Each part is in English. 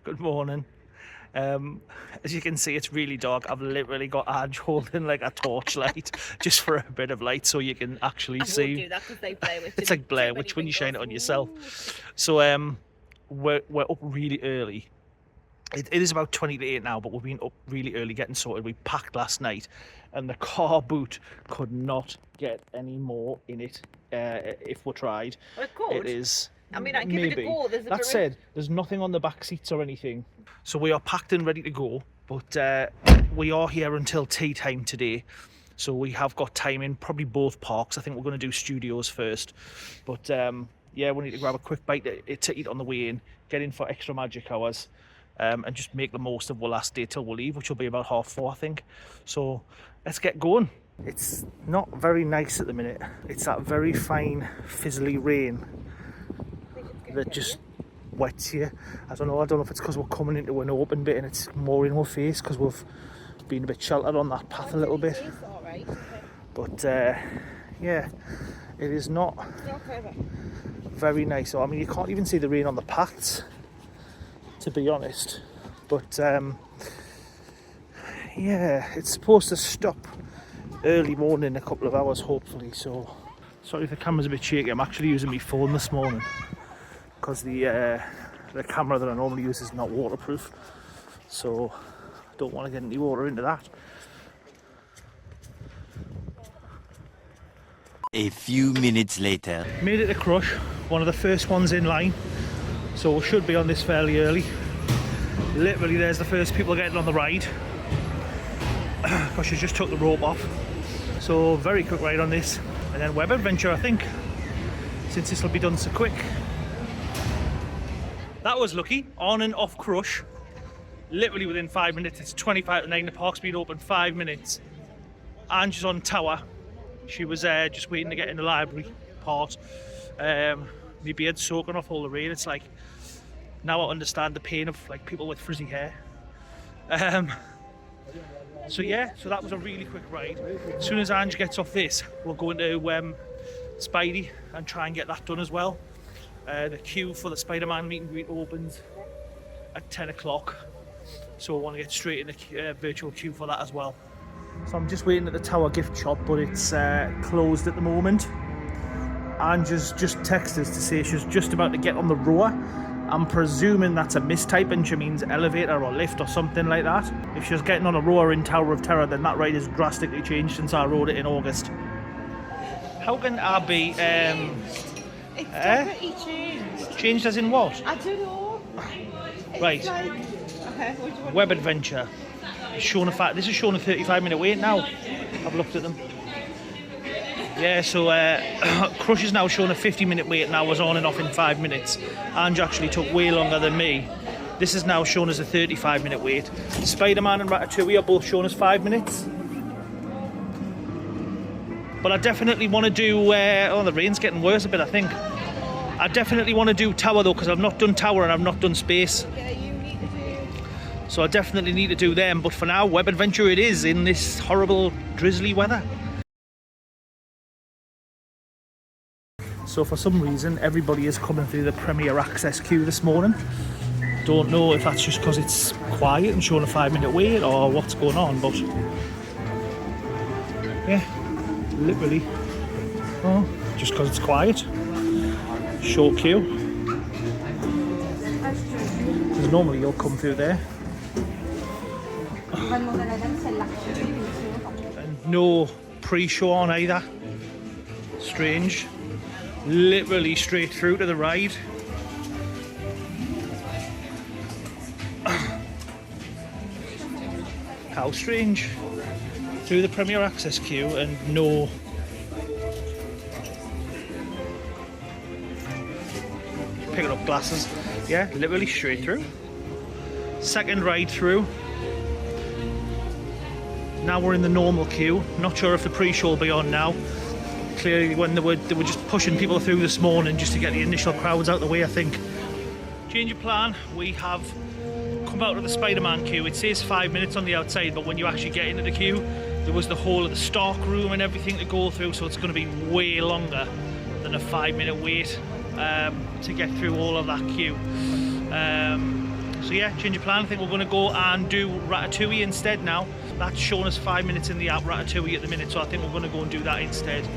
Good morning. As you can see, it's really dark. I've literally got Ange holding like a torchlight just for a bit of light so you can actually see. I won't do that because they Blair Witch. It's like Blair Witch when you shine it on yourself. So we're up really early. It is about 20 to 8 now, but we've been up really early getting sorted. We packed last night and the car boot could not get any more in it if we tried. Well, it could. It is... I mean, I give it a go. That said, there's nothing on the back seats or anything. So we are packed and ready to go, but we are here until tea time today. So we have got time in probably both parks. I think we're going to do studios first. But yeah, we need to grab a quick bite to eat on the way in, get in for extra magic hours, and just make the most of our last day till we leave, which will be about 4:30, I think. So let's get going. It's not very nice at the minute. It's that very fine, fizzly rain that just wets you. I don't know if it's because we're coming into an open bit and it's more in our face because we've been a bit sheltered on that path a little bit. But yeah, it is not very nice. So, I mean, you can't even see the rain on the paths, to be honest. But yeah, it's supposed to stop early morning in a couple of hours, hopefully. So sorry if the camera's a bit shaky. I'm actually using my phone this morning because the camera that I normally use is not waterproof, so I don't want to get any water into that. A few minutes later. Made it to Crush, one of the first ones in line, so we should be on this fairly early. Literally there's the first people getting on the ride because she just took the rope off. So very quick ride on this, and then Web Adventure, I think, since this will be done so quick. That was lucky. On and off Crush, literally within 5 minutes. It's 25 to 9. The park's been open 5 minutes. Ange's on Tower. She was just waiting to get in the library part. My beard's soaking off all the rain. It's like, now I understand the pain of like people with frizzy hair. So yeah, so that was a really quick ride. As soon as Ange gets off this, we'll go into Spidey and try and get that done as well. The queue for the Spider-Man meet and greet opens at 10 o'clock, so I want to get straight in the virtual queue for that as well. So I'm just waiting at the Tower gift shop, but it's closed at the moment. Ange's just texted us to say she's just about to get on the rower. I'm presuming that's a mistype and she means elevator or lift or something like that. If she's getting on a rower in Tower of Terror, then that ride has drastically changed since I rode it in August. How can I be... It's definitely changed. Changed as in what? I don't know. Right. Like, okay, what do you want? Web Adventure. This is showing a 35-minute wait now. I've looked at them. Yeah, so Crush is now showing a 50-minute wait, and I was on and off in 5 minutes. Ange actually took way longer than me. This is now shown as a 35-minute wait. Spider-Man and Ratatouille are both shown as 5 minutes. But I definitely want to do... oh, the rain's getting worse a bit, I think. I definitely want to do Tower, though, because I've not done Tower and I've not done Space. Yeah, you need to do. So I definitely need to do them. But for now, Web Adventure it is, in this horrible, drizzly weather. So for some reason, everybody is coming through the Premier Access queue this morning. Don't know if that's just because it's quiet and showing a 5-minute wait or what's going on, but... yeah. Literally, oh, just because it's quiet. Short queue. Because normally you'll come through there. And no pre-show on either. Strange. Literally straight through to the ride. How strange. Through the Premier Access queue and no... picking up glasses. Yeah, literally straight through. Second ride through. Now we're in the normal queue. Not sure if the pre-show will be on now. Clearly when they were just pushing people through this morning just to get the initial crowds out of the way, I think. Change of plan. We have come out of the Spider-Man queue. It says 5 minutes on the outside, but when you actually get into the queue, there was the whole of the stock room and everything to go through, so it's going to be way longer than a 5-minute wait to get through all of that queue. So yeah, change of plan. I think we're going to go and do Ratatouille instead now. That's showing us 5 minutes in the app, Ratatouille at the minute, so I think we're going to go and do that instead.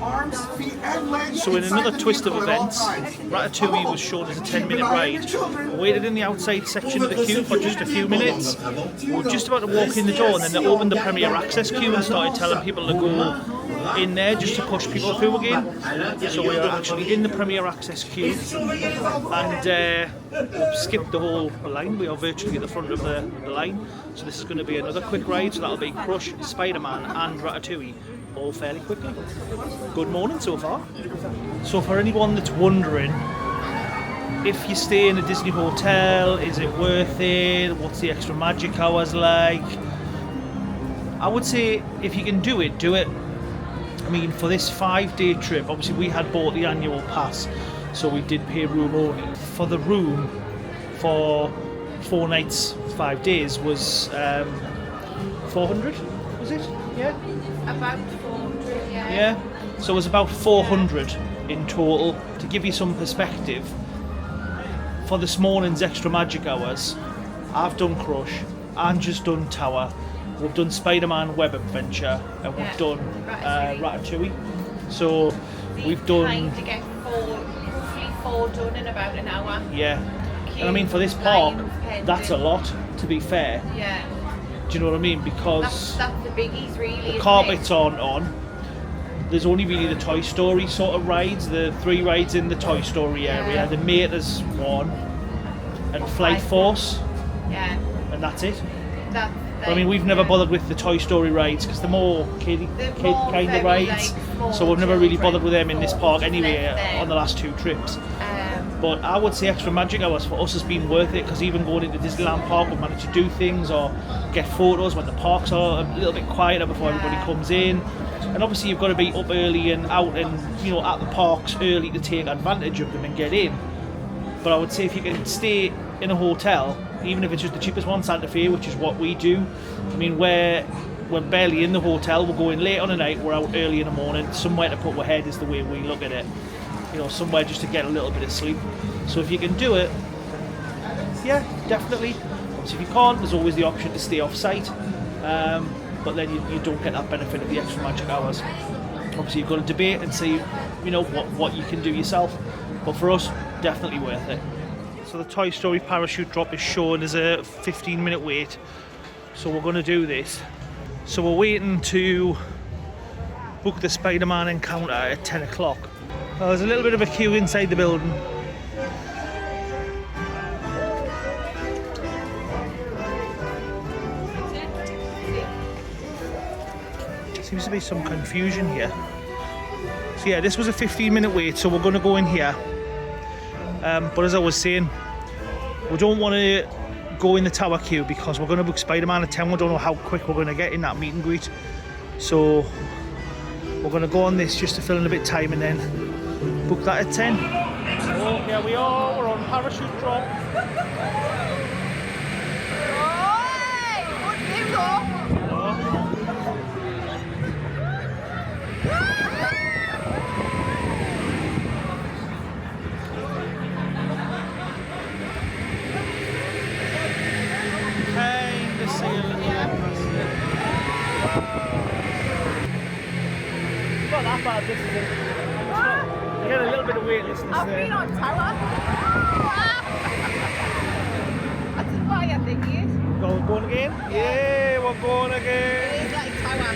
Arms, feet, and legs. So in another twist of events, Ratatouille was shown as a 10-minute ride. I waited in the outside section of the queue for just a few minutes. We were just about to walk in the door, and then they opened the Premier Access queue and started telling people to go in there just to push people through again. So we are actually in the Premier Access queue, and we've skipped the whole line. We are virtually at the front of the line. So this is going to be another quick ride. So that'll be Crush, Spider-Man and Ratatouille, all fairly quickly. Good morning so far. So for anyone that's wondering, if you stay in a Disney hotel, is it worth it? What's the extra magic hours like? I would say if you can do it, do it. I mean, for this 5-day trip, obviously we had bought the annual pass, so we did pay room only. For the room, for 4 nights, 5 days was 400, was it? Yeah? About 400, yeah. Yeah, so it was about 400 in total. To give you some perspective, for this morning's extra magic hours, I've done Crush, Angie's done Tower, we've done Spider-Man Web Adventure, and we've done Ratatouille. So we've done... Trying to get roughly 4 done in about an hour. Yeah, and I mean for this park, that's a lot, to be fair. Yeah. Do you know what I mean? Because that's the biggies really. the carpets aren't on. There's only really the Toy Story sort of rides, the 3 rides in the Toy Story area, the Mater's one, and Flight Force. Yeah. And that's it. That's But I mean, we've never bothered with the Toy Story rides because they're more kid kind of rides, so we've never really bothered with them in this park anyway on the last 2 trips. But I would say extra magic hours for us has been worth it, because even going into Disneyland Park, we've managed to do things or get photos when the parks are a little bit quieter before everybody comes in. And obviously you've got to be up early and out and, you know, at the parks early to take advantage of them and get in. But I would say if you can stay in a hotel, even if it's just the cheapest one, Santa Fe, which is what we do. I mean, we're barely in the hotel, we're going late on the night, we're out early in the morning. Somewhere to put our head is the way we look at it. You know, somewhere just to get a little bit of sleep. So if you can do it, yeah, definitely. Obviously if you can't, there's always the option to stay off site. But then you don't get that benefit of the extra magic hours. Obviously you've got to debate and see, you know, what you can do yourself. But for us, definitely worth it. So the Toy Story parachute drop is shown as a 15-minute wait. So we're going to do this. So we're waiting to book the Spider-Man encounter at 10 o'clock. There's a little bit of a queue inside the building. Seems to be some confusion here. So yeah, this was a 15-minute wait, so we're going to go in here. But as I was saying, we don't want to go in the tower queue because we're going to book Spider-Man at 10. We don't know how quick we're going to get in that meet and greet. So we're going to go on this just to fill in a bit of time and then book that at 10. So here we are, we're on parachute drop. Not that bad, this is it. You get a little bit of weightlessness there. I've been on tower. That's as far I think it is. We're going again? Yeah, we're going again. It is like tower.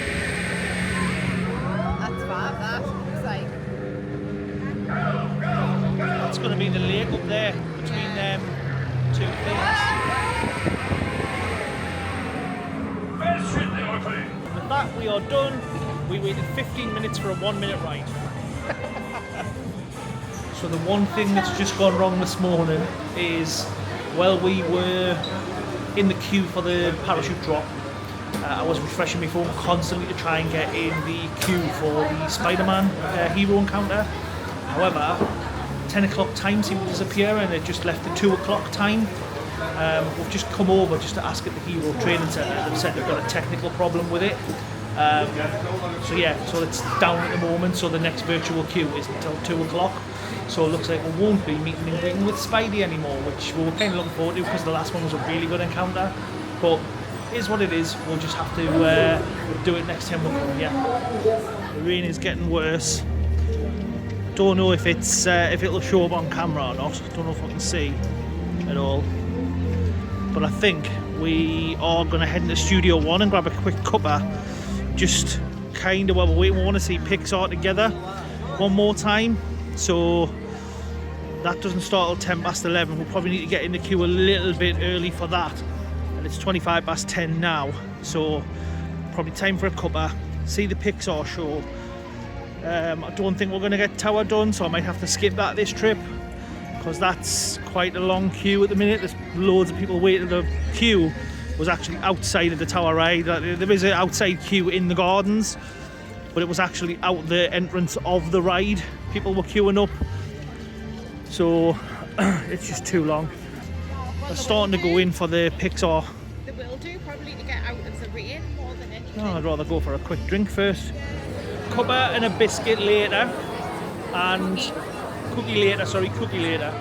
That's far, that looks like. That's going to be the lake up there between them 2 things. With that, we are done. We waited 15 minutes for a 1-minute ride. So the one thing that's just gone wrong this morning is, while we were in the queue for the parachute drop, I was refreshing my phone constantly to try and get in the queue for the Spider-Man hero encounter. However, 10 o'clock time seemed to disappear and it just left the 2 o'clock time. We've just come over just to ask at the Hero Training Centre. They've said they've got a technical problem with it. So yeah, so it's down at the moment, so the next virtual queue is until 2 o'clock. So it looks like we won't be meeting and greeting with Spidey anymore, which we were kind of looking forward to because the last one was a really good encounter. But it is what it is. We'll just have to do it next time we come here. The rain is getting worse. Don't know if it's if it'll show up on camera or not. Don't know if I can see at all. But I think we are going to head into Studio One and grab a quick cuppa. Just kind of while we're waiting. We want to see Pixar together one more time. So that doesn't start till 11:10. We'll probably need to get in the queue a little bit early for that. And it's 10:25 now. So probably time for a cuppa. See the Pixar show. I don't think we're going to get Tower done, so I might have to skip that this trip because that's quite a long queue at the minute. There's loads of people waiting. The queue was actually outside of the Tower ride. There is an outside queue in the gardens, but it was actually out the entrance of the ride. People were queuing up, so it's just too long. They're starting to go in for the Pixar. They will do, probably to get out of the rain more than anything. No, I'd rather go for a quick drink first. Cuppa and a biscuit later, and cookie later.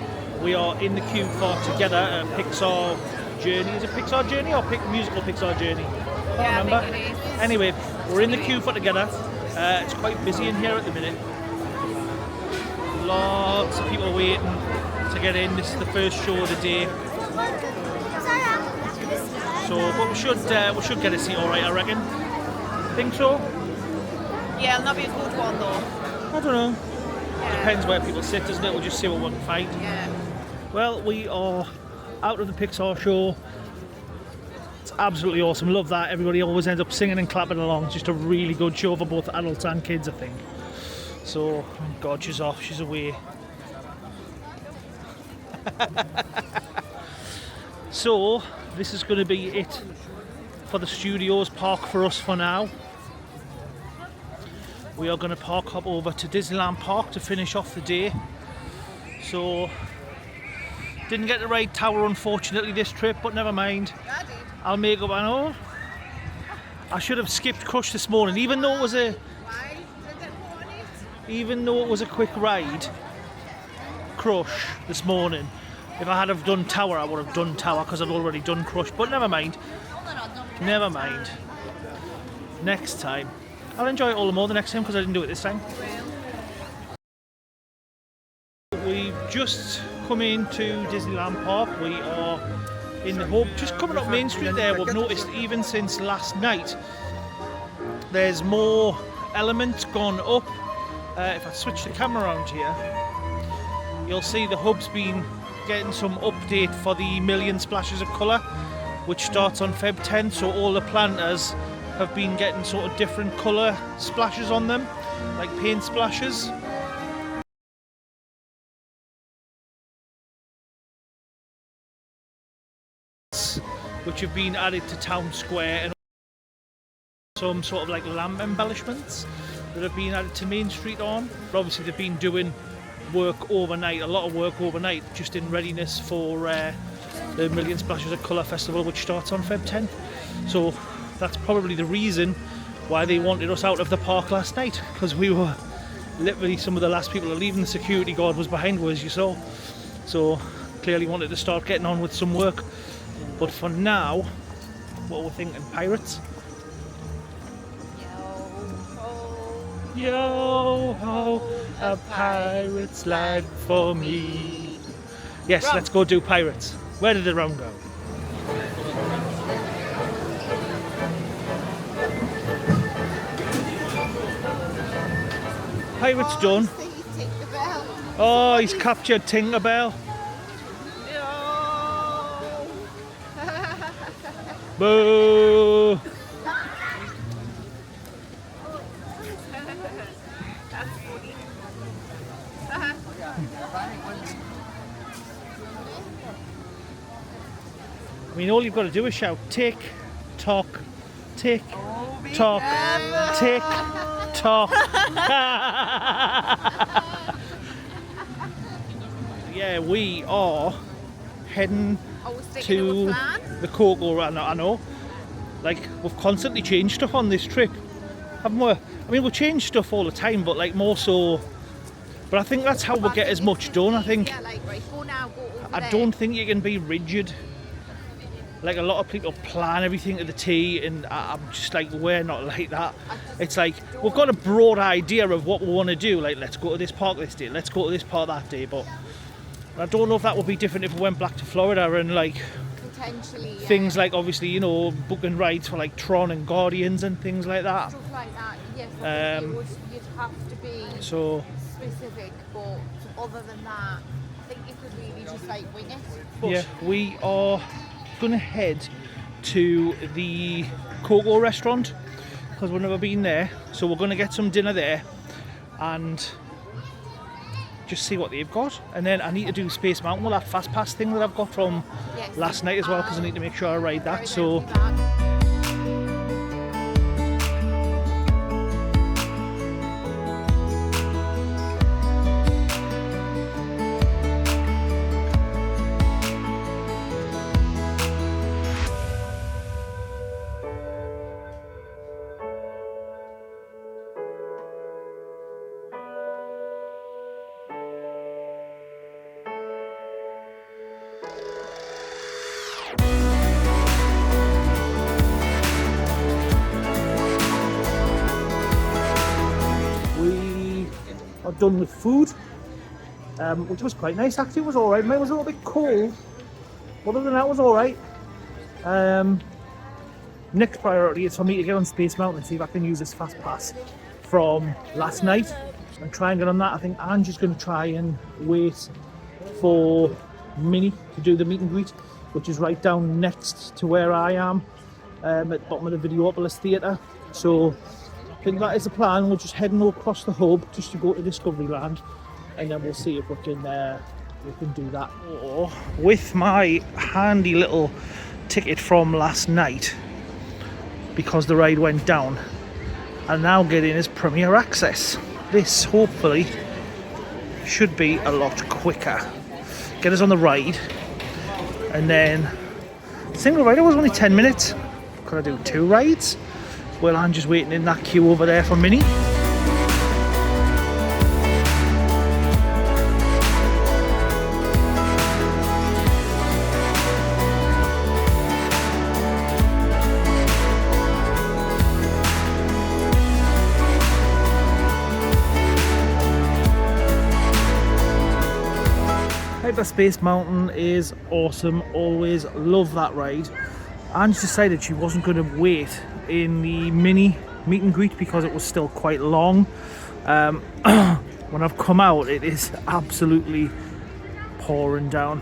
We are in the queue for Together, a Pixar journey. Is it Pixar journey or musical Pixar journey? I can't remember. I think it is. Anyway, we're in the queue for Together. It's quite busy in here at the minute. Lots of people waiting to get in. This is the first show of the day. So, but we should get a seat all right, I reckon. Think so? Yeah, it'll not be a good one though. I don't know. Yeah. Depends where people sit, doesn't it? We'll just see what we can find. Yeah. Well, we are out of the Pixar show. It's absolutely awesome. Love that. Everybody always ends up singing and clapping along. It's just a really good show for both adults and kids, I think. So, oh God, she's off. She's away. So, this is going to be it for the Studios park for us for now. We are going to park hop over to Disneyland Park to finish off the day. So, didn't get to ride Tower unfortunately this trip, but never mind. I'll make up. I know. I should have skipped Crush this morning, even though it was a quick ride. Crush this morning. If I had have done Tower, I would have done Tower because I'd already done Crush. But never mind. Never mind. Next time. I'll enjoy it all the more the next time because I didn't do it this time. We've just come into Disneyland Park. We are in the hub, just coming up Main Street there. We've noticed even since last night, there's more elements gone up. If I switch the camera around here, you'll see the hub's been getting some update for the Million Splashes of Colour, which starts on Feb 10th. So all the planters have been getting sort of different colour splashes on them, like paint splashes. Which have been added to Town Square, and some sort of like lamp embellishments that have been added to Main Street on. But obviously they've been doing work overnight, a lot of work overnight, just in readiness for the Million Splashes of Colour Festival, which starts on Feb 10th. So that's probably the reason why they wanted us out of the park last night, because we were literally some of the last people to leave, and the security guard was behind us, as you saw. So clearly wanted to start getting on with some work. But for now, what we're thinking, pirates? Yo ho, a pirate's life for me. Yes, let's go do pirates. Where did the rum go? Pirates done. Oh, he's captured Tinkerbell. Boo! I mean, all you've got to do is shout tick, tock, tick, tock, tick, tock. Yeah, we are heading to the Cocoa. I know. Like, we've constantly changed stuff on this trip, haven't we? I mean, we change stuff all the time, but like more so But I think that's how we'll get as much done. I think Yeah, like, right, go now, go over I there. don't think you can be rigid. Like a lot of people plan everything to the T, and I'm just like, we're not like that. It's like we've got a broad idea of what we want to do. Like, let's go to this park this day, let's go to this park that day. But I don't know if that would be different if we went back to Florida and like Potentially, yeah. things like obviously, you know, booking rides for like Tron and Guardians and things like that. Stuff like that, yes. You'd have to be So specific, but other than that, I think you could really just like wing it. yeah, we are gonna head to the Coco restaurant because we've never been there, so we're gonna get some dinner there and just see what they've got. And then I need to do Space Mountain, well, that fast pass thing that I've got from Yes. last night as well, because I need to make sure I ride that. Very, So very bad. we are done with food, which was quite nice actually. It was alright. It was a little bit cold. Other than that, it was alright. Next priority is for me to get on Space Mountain and see if I can use this fast pass from last night and try and get on that. I think Angie's going to try and wait for Minnie to do the meet and greet, which is right down next to where I am, at the bottom of the Videopolis Theatre. So I think that is the plan. We're just heading across the hub just to go to Discoveryland, and then we'll see if we can do that. With my handy little ticket from last night, because the ride went down, and now getting is Premier Access. This hopefully should be a lot quicker. Get us on the ride, and then single rider was only 10 minutes. Could I do 2 rides? Well, I'm just waiting in that queue over there for Minnie. Hyper Space Mountain is awesome. Always love that ride. Ange decided she wasn't going to wait in the mini meet and greet because it was still quite long. When I've come out, it is absolutely pouring down.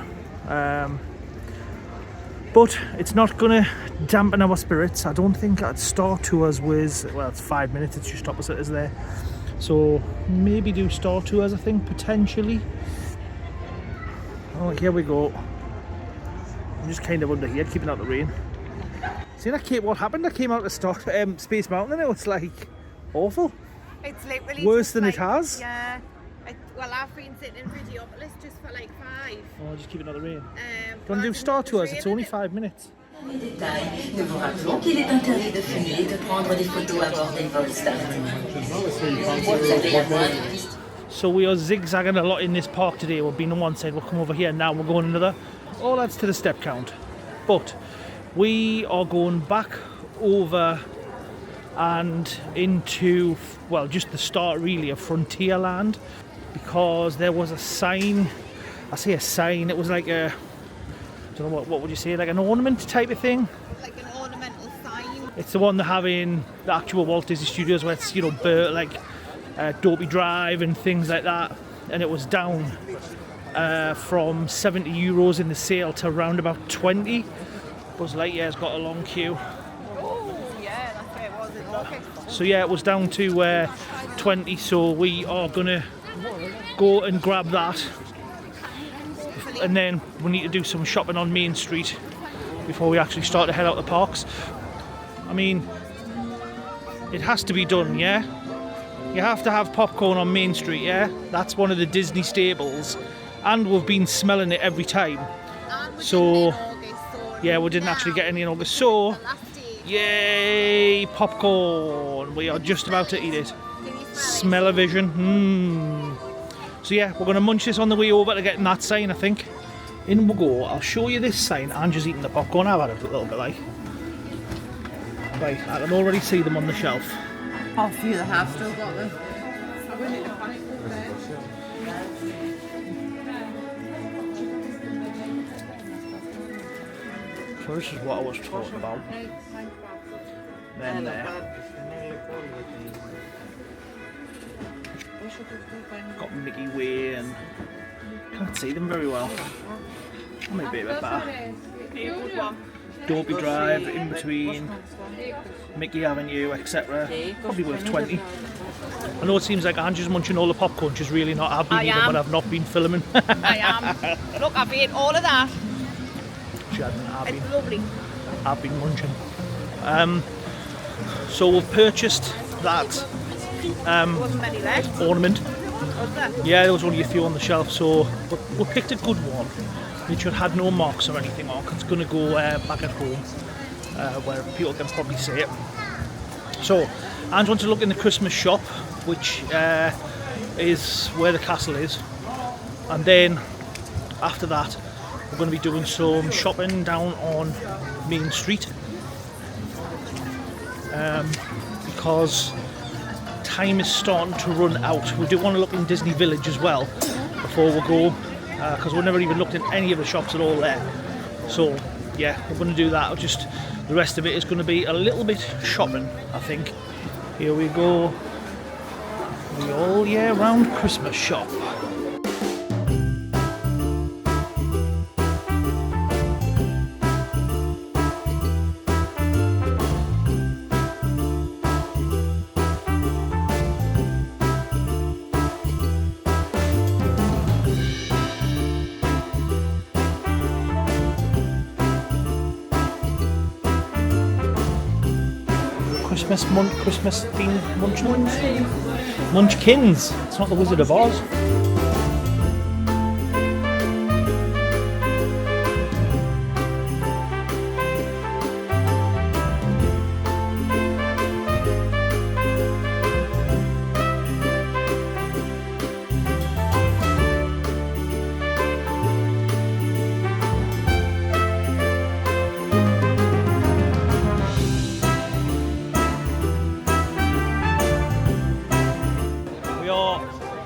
But it's not going to dampen our spirits. I don't think I'd Star Tours with, well, it's 5 minutes, it's just opposite us there. So maybe do Star Tours, I think, potentially. Oh, here we go. I'm just kind of under here, keeping out the rain. See that, Kate, what happened? I came out to Space Mountain and it was like awful. It's literally Worse just than like, it has? Yeah. Well, I've been sitting in Videopolis just for like 5. Oh, just keeping out the rain. But Don't do I Star didn't know it Tours, was it's only raining. 5 minutes. Détail, nous vous rappelons qu'il est interdit de fumer et de prendre des photos à bord des vols start. Vous avez la moindre piste. So we are zigzagging a lot in this park today. We've been on one side, we'll come over here, now we're going another. All adds to the step count. But we are going back over and into, well, just the start really of Frontierland, because there was a sign. I say a sign, it was like a, I don't know, what would you say, like an ornament type of thing. Like an ornamental sign. It's the one they have in the actual Walt Disney Studios where it's, you know, Dopey Drive and things like that. And it was down from €70 in the sale to around about 20. Buzz Lightyear's got a long queue. Oh, yeah, that's where it was in August. So yeah, it was down to 20, so we are gonna go and grab that. And then we need to do some shopping on Main Street before we actually start to head out the parks. I mean, it has to be done, yeah? You have to have popcorn on Main Street, yeah? That's one of the Disney staples. And we've been smelling it every time. And we So, did it in August, so yeah, we didn't now, actually get any in August. So, the last day. yay, popcorn. We are just about to eat it. Can you smell it? Smell-o-vision. So yeah, we're going to munch this on the way over to getting that sign, I think. In we go. I'll show you this sign. Andrew's eating the popcorn. I've had it a little bit like. Right, I can already see them on the shelf. Oh, a few that have still got them. So this is what I was talking about. Then there. Got Mickey Way and can't see them very well. Maybe a bit better. Dopey Drive in between, Mickey Avenue, etc. Probably worth 20. I know it seems like Angie's munching all the popcorn, she's really not. I've been eating, but I've not been filming. I am. Look, I've ate all of that. She hasn't. It's lovely. I've been munching. So we've purchased that There wasn't many left, ornament. was there? Yeah, there was only a few on the shelf, so we picked a good one, which had no marks or anything on. It's going to go back at home, where people can probably see it. So, Ange wants to look in the Christmas shop, which is where the castle is, and then after that, we're going to be doing some shopping down on Main Street, because time is starting to run out. We do want to look in Disney Village as well before we go, because we've never even looked in any of the shops at all there. So yeah, we're going to do that. Just the rest of it is going to be a little bit shopping, I think. Here we go, the all year round Christmas shop. Christmas themed munchkins. It's not the Wizard of Oz.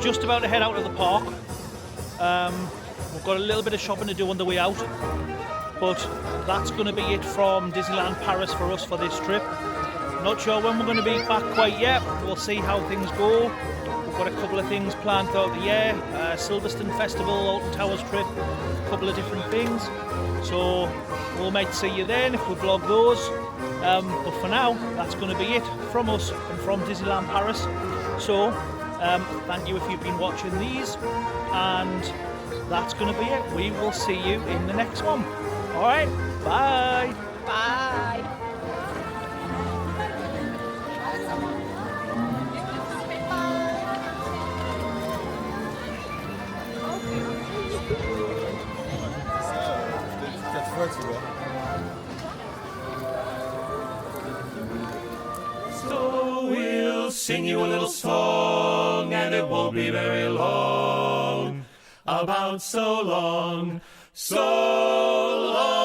Just about to head out of the park. We've got a little bit of shopping to do on the way out, but that's going to be it from Disneyland Paris for us for this trip. Not sure when we're going to be back quite yet. We'll see how things go. We've got a couple of things planned throughout the year. Silverstone Festival, Alton Towers trip, a couple of different things. So we might see you then if we vlog those. But for now, that's going to be it from us and from Disneyland Paris. So thank you if you've been watching these, and that's going to be it. We will see you in the next one. Alright, bye! Bye. So we'll sing you a little song, and it won't be very long. About so long, so long.